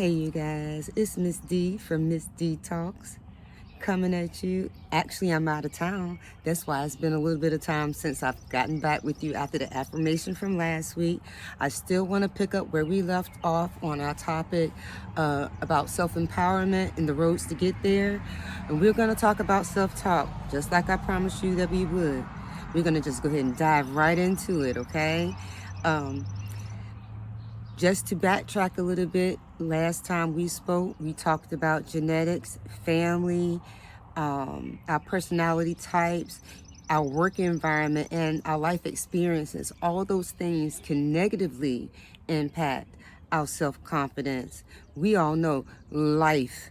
Hey you guys, it's Miss D from Miss D Talks coming at you. Actually, I'm out of town. That's why it's been a little bit of time since I've gotten back with you after the affirmation from last week. I still want to pick up where we left off on our topic about self-empowerment and the roads to get there. And we're going to talk about self-talk, just like I promised you that we would. We're going to just go ahead and dive right into it, okay? Just to backtrack a little bit, last time we spoke, we talked about genetics, family, our personality types, our work environment, and our life experiences. All those things can negatively impact our self-confidence. We all know life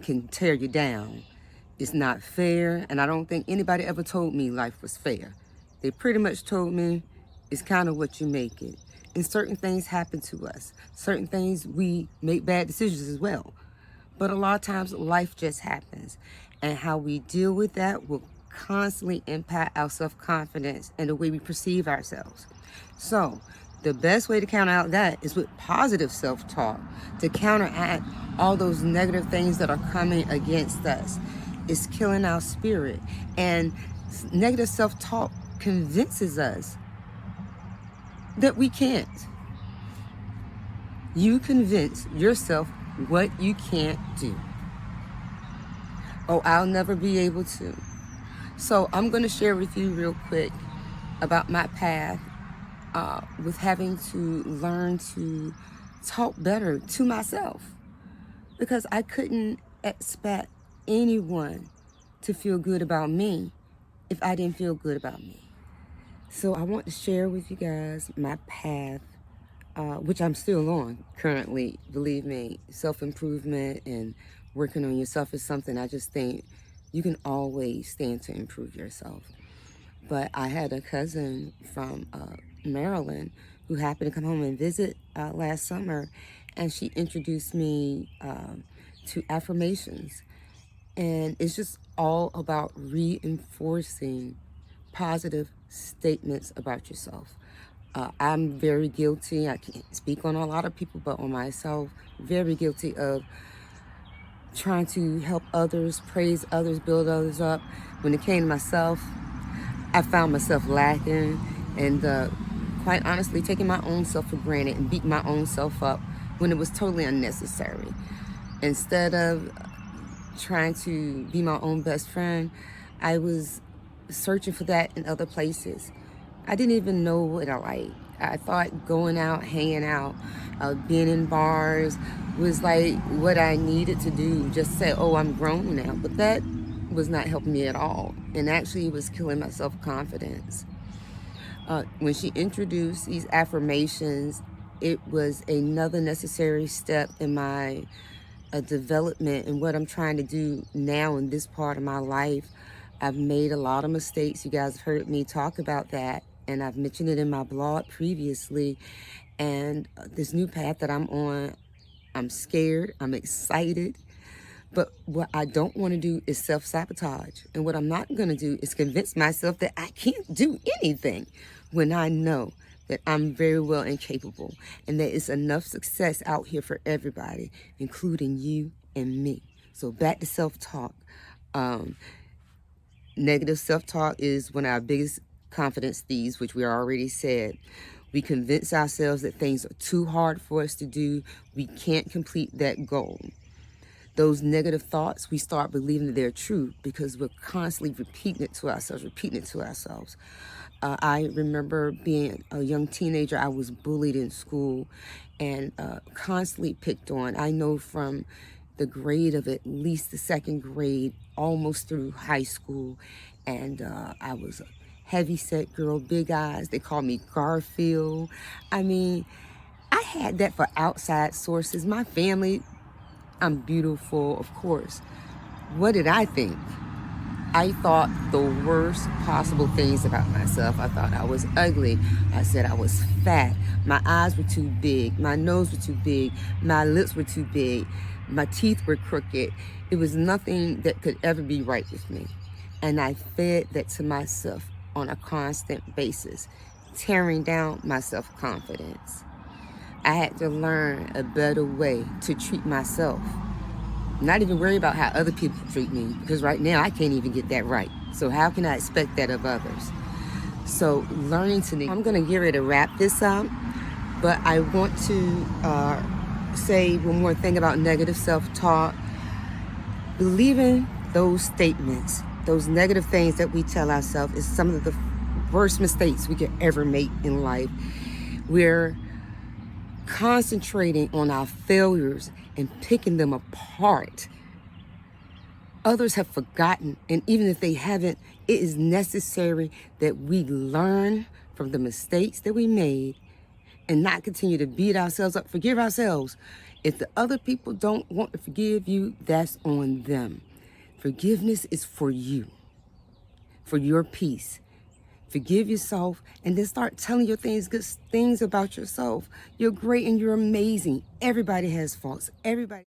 can tear you down. It's not fair, and I don't think anybody ever told me life was fair. They pretty much told me it's kind of what you make it. And certain things happen to us. Certain things, we make bad decisions as well. But a lot of times life just happens. And how we deal with that will constantly impact our self-confidence and the way we perceive ourselves. So the best way to counteract that is with positive self-talk, to counteract all those negative things that are coming against us. It's killing our spirit. And negative self-talk convinces us that we can't. You convince yourself what you can't do. Oh, I'll never be able to. So I'm going to share with you real quick about my path with having to learn to talk better to myself, because I couldn't expect anyone to feel good about me if I didn't feel good about me. So I want to share with you guys my path, which I'm still on currently. Believe me, self-improvement and working on yourself is something I just think you can always stand to improve yourself. But I had a cousin from Maryland who happened to come home and visit last summer, and she introduced me to affirmations. And it's just all about reinforcing positive statements about yourself. I'm very guilty. I can't speak on a lot of people, but on myself, very guilty of trying to help others, praise others, build others up. When it came to myself, I found myself lacking and quite honestly taking my own self for granted and beating my own self up when it was totally unnecessary. Instead of trying to be my own best friend, I was searching for that in other places. I didn't even know what I liked. I thought going out, hanging out, being in bars was like what I needed to do. Just say, oh, I'm grown now. But that was not helping me at all. And actually it was killing my self-confidence. When she introduced these affirmations, it was another necessary step in my development and what I'm trying to do now in this part of my life. I've made a lot of mistakes. You guys have heard me talk about that, and I've mentioned it in my blog previously. And this new path that I'm on, I'm scared, I'm excited, but what I don't want to do is self-sabotage. And what I'm not going to do is convince myself that I can't do anything when I know that I'm very well incapable and there is enough success out here for everybody, including you and me. So back to self-talk. Negative self-talk is one of our biggest confidence thieves, which we already said. We convince ourselves that things are too hard for us to do. We can't complete that goal. Those negative thoughts, we start believing that they're true because we're constantly repeating it to ourselves. I remember being a young teenager, I was bullied in school and constantly picked on. I know from the grade of at least the second grade, almost through high school. And I was a heavy-set girl, big eyes. They called me Garfield. I mean, I had that for outside sources. My family, I'm beautiful, of course. What did I think? I thought the worst possible things about myself. I thought I was ugly. I said I was fat. My eyes were too big. My nose was too big. My lips were too big. My teeth were crooked. It was nothing that could ever be right with me. And I fed that to myself on a constant basis, tearing down my self-confidence. I had to learn a better way to treat myself. Not even worry about how other people treat me, because right now I can't even get that right. So how can I expect that of others? So learning to, I'm gonna get ready to wrap this up, but I want to say one more thing about negative self-talk. Believing those statements, those negative things that we tell ourselves, is some of the worst mistakes we could ever make in life. We're concentrating on our failures and picking them apart. Others have forgotten, and even if they haven't, it is necessary that we learn from the mistakes that we made and not continue to beat ourselves up. Forgive ourselves. If the other people don't want to forgive you, that's on them. Forgiveness is for you, for your peace. Forgive yourself and then start telling your good things about yourself. You're great and you're amazing. Everybody has faults. Everybody.